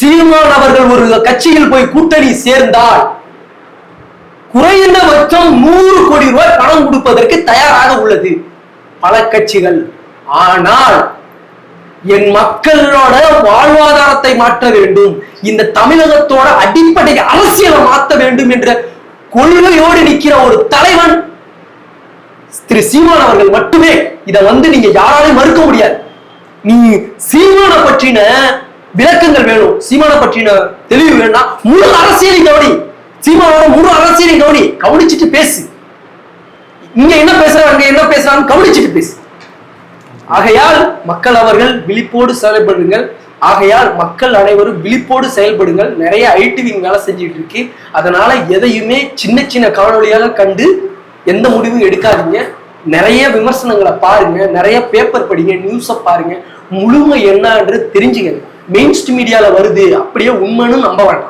சீமான் அவர்கள் ஒரு கட்சியில் போய் கூட்டணி சேர்ந்தால் குறைந்தபட்சம் 100 கோடி ரூபாய் பணம் கொடுப்பதற்கு தயாராக உள்ளது பல கட்சிகள். ஆனால் என் மக்களோட வாழ்வாதாரத்தை மாற்ற வேண்டும், இந்த தமிழகத்தோட அடிப்படை அரசியலை மாற்ற வேண்டும் என்ற கொள்கையோடு நிற்கிற ஒரு தலைவன் திரு சீமான் அவர்கள் மட்டுமே. இதை நீங்க யாராலையும் மறுக்க முடியாது. நீ சீமான பற்றின விளக்கங்கள் வேணும், சீமான பற்றின தெளிவு வேணும்னா முழு அரசியலை கவனி, சீமானோட முழு அரசியலை கவனி, கவனிச்சுட்டு பேசு. இங்க என்ன பேசுறாங்க என்ன பேசுறாங்க கவனிச்சுட்டு பேசு. ஆகையால் மக்கள் அவர்கள் விழிப்போடு செயல்படுங்கள். ஆகையால் மக்கள் அனைவரும் விழிப்போடு செயல்படுங்கள். நிறைய ஐடிவிங் வேலை செஞ்சுட்டு இருக்கு. அதனால எதையுமே சின்ன சின்ன காணொலியாக கண்டு எந்த முடிவும் எடுக்காதீங்க. நிறைய விமர்சனங்களை பாருங்க, நிறைய பேப்பர் படிங்க, நியூஸை பாருங்க, முழுமை என்னன்றது தெரிஞ்சுங்க. மெயின் ஸ்ட்ரீம் மீடியால வருது அப்படியே உண்மைன்னு நம்ப வேண்டாம்.